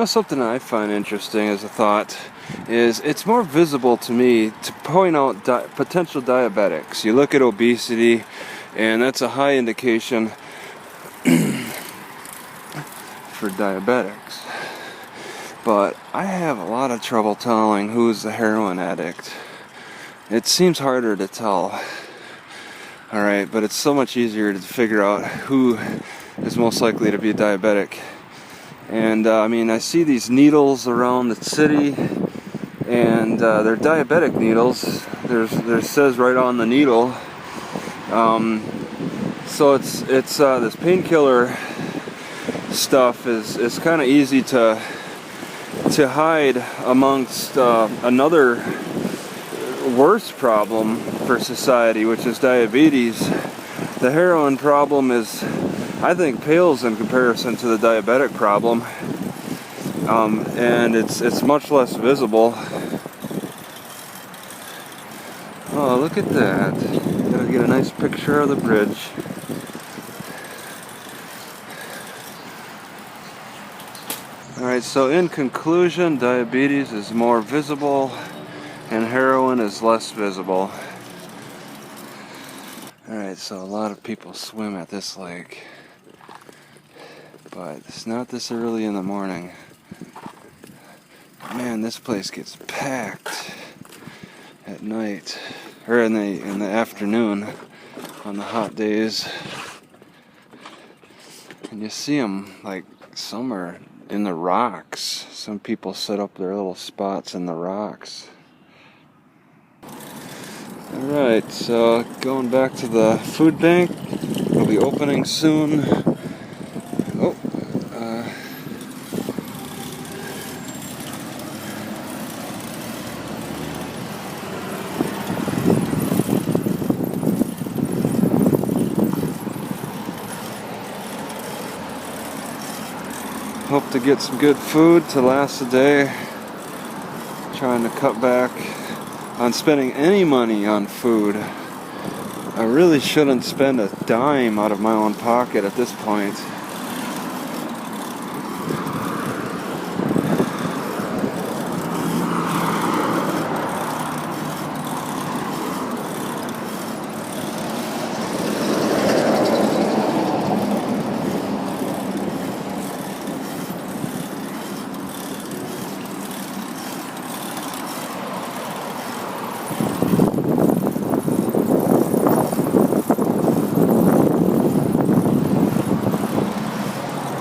Something I find interesting as a thought is it's more visible to me to point out potential diabetics. You look at obesity, and that's a high indication for diabetics. But I have a lot of trouble telling who's the heroin addict. It seems harder to tell. Alright, but it's so much easier to figure out who is most likely to be diabetic. And I mean, I see these needles around the city, and they're diabetic needles. There says right on the needle. So it's this painkiller stuff is kind of easy to hide amongst another worse problem for society, which is diabetes. The heroin problem is, I think, pales in comparison to the diabetic problem, and it's much less visible. Oh, look at that. Gotta get a nice picture of the bridge. Alright, so in conclusion, diabetes is more visible and heroin is less visible. Alright, so a lot of people swim at this lake, but it's not this early in the morning. Man, this place gets packed at night, or in the afternoon on the hot days. And you see them, like, some are in the rocks. Some people set up their little spots in the rocks. Alright, so going back to the food bank. We'll be opening soon. Oh, hope to get some good food to last a day. Trying to cut back on spending any money on food. I really shouldn't spend a dime out of my own pocket at this point.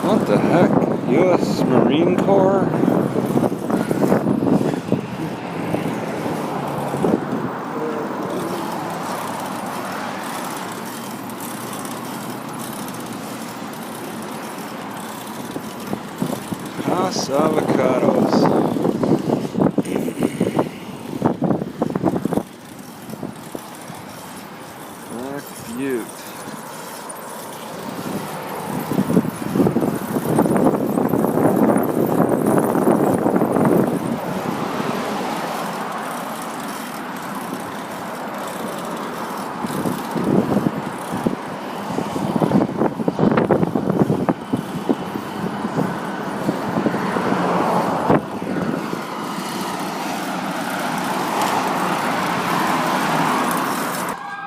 What the heck? U.S. Marine Corps? Haas avocados. Black Butte.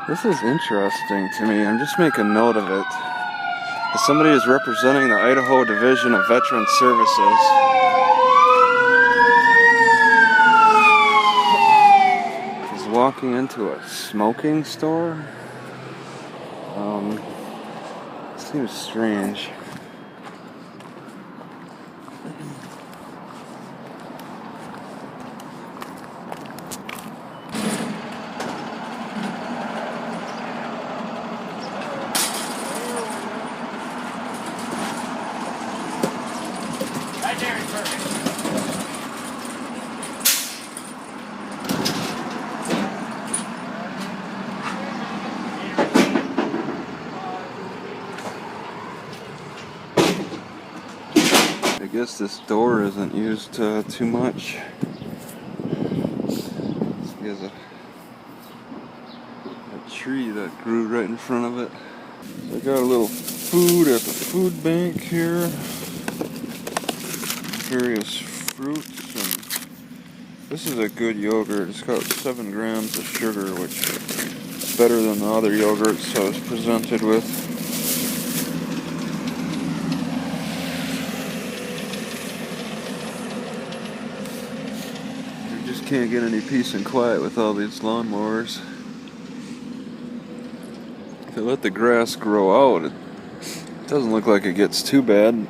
This is interesting to me. I'm just making note of it. As somebody is representing the Idaho Division of Veteran Services. He's walking into a smoking store. Seems strange. I guess this door isn't used too much. He has a tree that grew right in front of it. So I got a little food at the food bank here. various fruits, and this is a good yogurt. It's got 7 grams of sugar, which is better than the other yogurts I was presented with. You just can't get any peace and quiet with all these lawnmowers. If they let the grass grow out, it doesn't look like it gets too bad.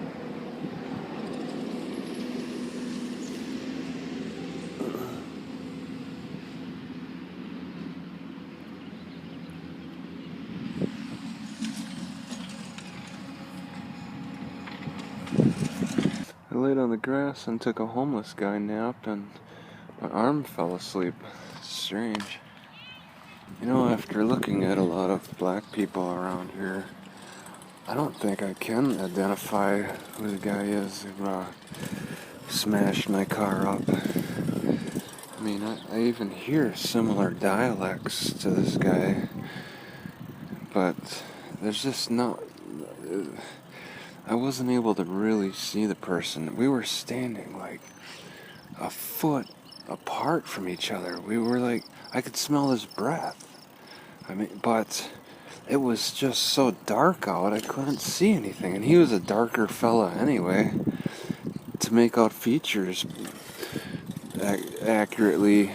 I laid on the grass and took a homeless guy nap, and my arm fell asleep. It's strange. You know, after looking at a lot of black people around here, I don't think I can identify who the guy is who smashed my car up. I mean, I even hear similar dialects to this guy, but there's just not... I wasn't able to really see the person. We were standing like a foot apart from each other. We were like, I could smell his breath. I mean, but it was just so dark out, I couldn't see anything. And he was a darker fella anyway. To make out features accurately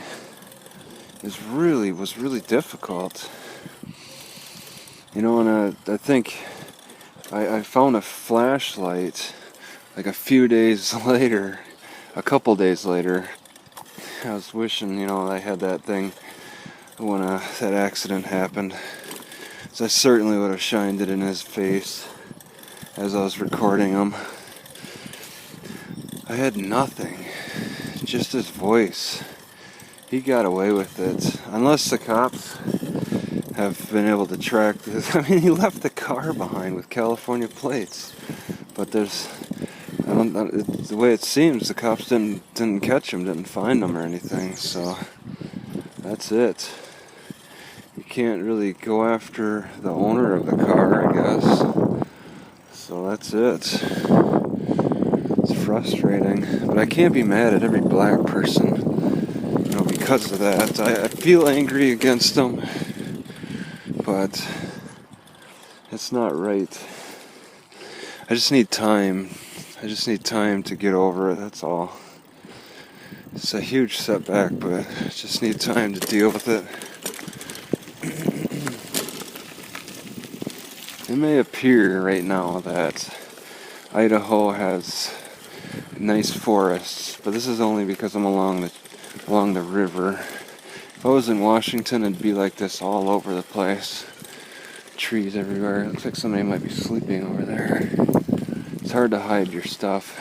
was really difficult. You know, and I think I found a flashlight like a couple days later. I was wishing, I had that thing when that accident happened. So I certainly would have shined it in his face as I was recording him. I had nothing, just his voice. He got away with it, unless the cops have been able to track this. I mean, he left the car behind with California plates, but the way it seems, the cops didn't catch him, didn't find him or anything. So that's it. You can't really go after the owner of the car, I guess. So that's it. It's frustrating, but I can't be mad at every black person, because of that. I feel angry against them, but it's not right. I just need time. I just need time to get over it, that's all. It's a huge setback, but I just need time to deal with it. It may appear right now that Idaho has nice forests, but this is only because I'm along the river. If I was in Washington, it'd be like this all over the place. Trees everywhere. It looks like somebody might be sleeping over there. It's hard to hide your stuff.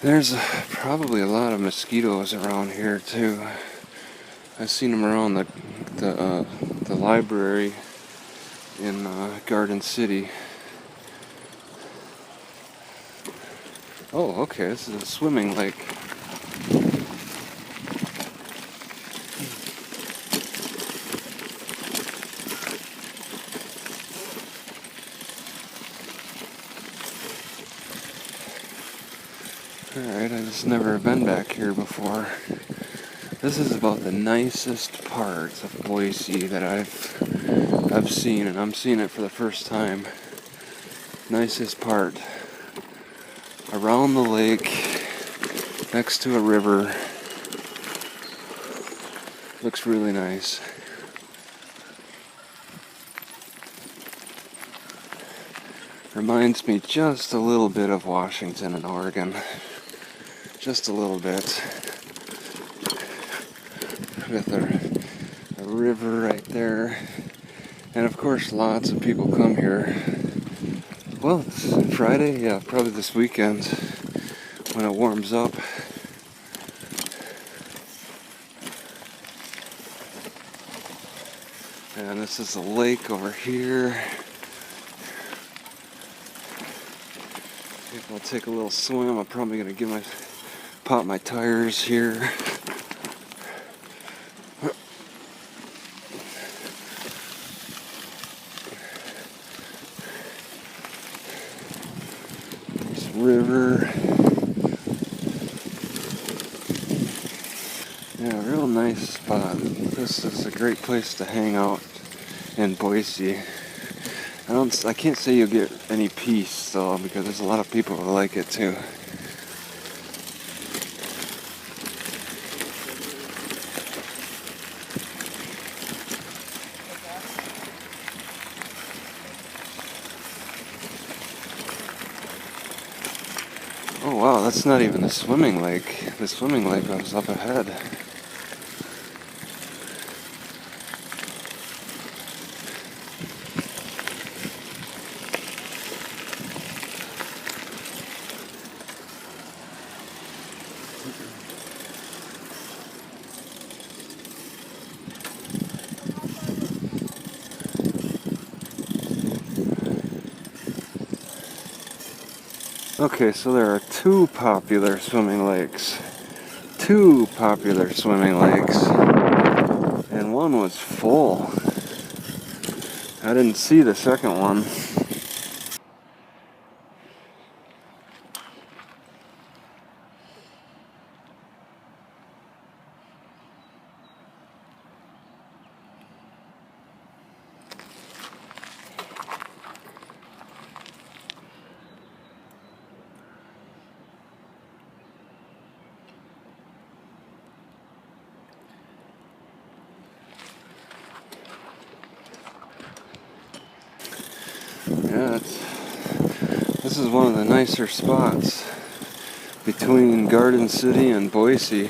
There's probably a lot of mosquitoes around here too. I've seen them around the library in Garden City. Oh, okay, this is a swimming lake. Alright, I've just never been back here before. This is about the nicest part of Boise that I've seen, and I'm seeing it for the first time. Nicest part. Around the lake, next to a river. Looks really nice. Reminds me just a little bit of Washington and Oregon. Just a little bit. With a river right there. And of course lots of people come here. Well, it's Friday, yeah, probably this weekend when it warms up. And this is a lake over here. If I'll take a little swim, I'm probably gonna pop my tires here. River. nice spot. This is a great place to hang out in Boise. I can't say you'll get any peace though, because there's a lot of people who like it too. Oh wow, that's not even the swimming lake. The swimming lake was up ahead. Okay, so there are two popular swimming lakes. Two popular swimming lakes. And one was full. I didn't see the second one. Yeah, this is one of the nicer spots between Garden City and Boise.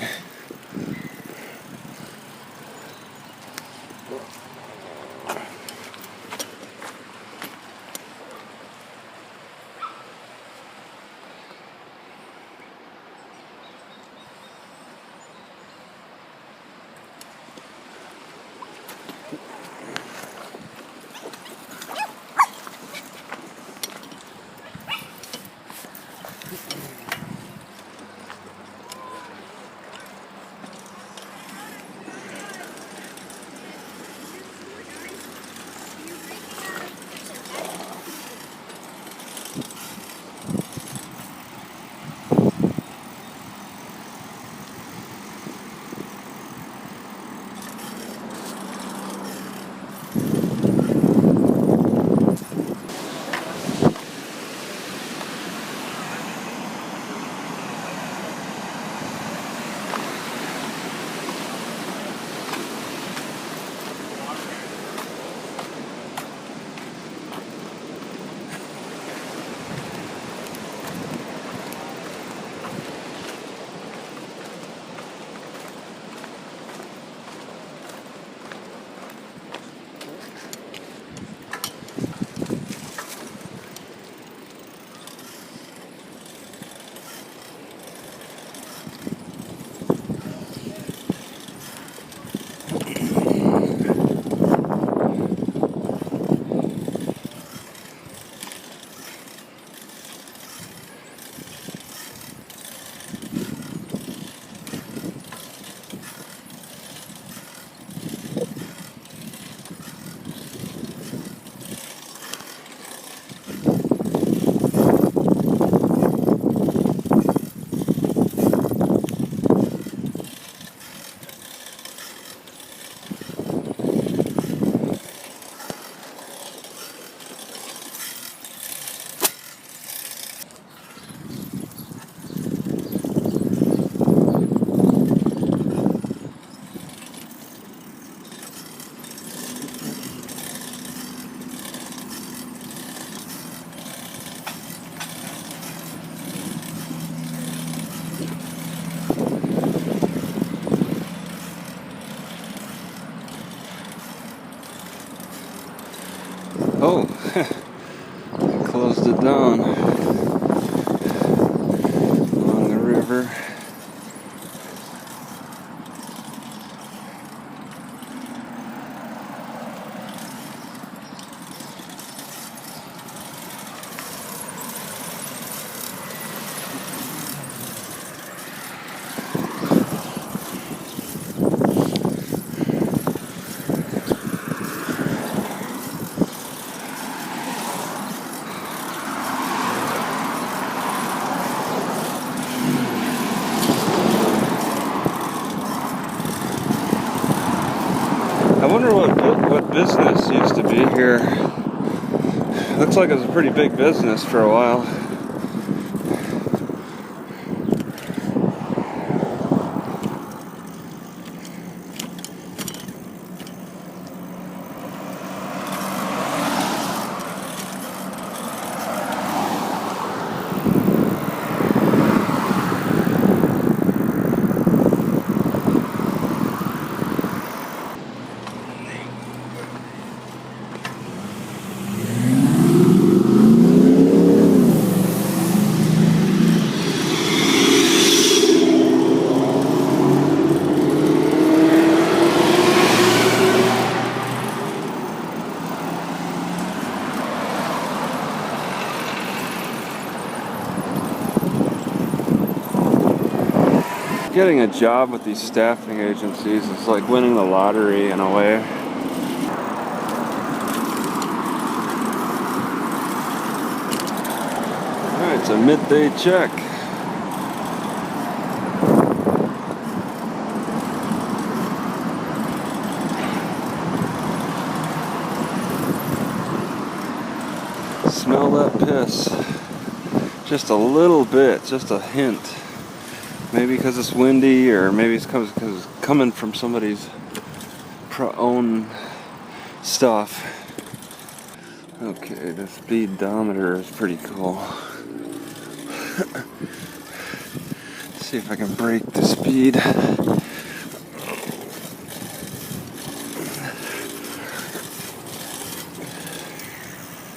Oh, they closed it down along the river. business used to be here. Looks like it was a pretty big business for a while. Getting a job with these staffing agencies is like winning the lottery in a way. Alright, it's a midday check. Smell that piss. Just a little bit, just a hint. Maybe because it's windy, or maybe it's because it's coming from somebody's own stuff. Okay, the speedometer is pretty cool. See if I can break the speed.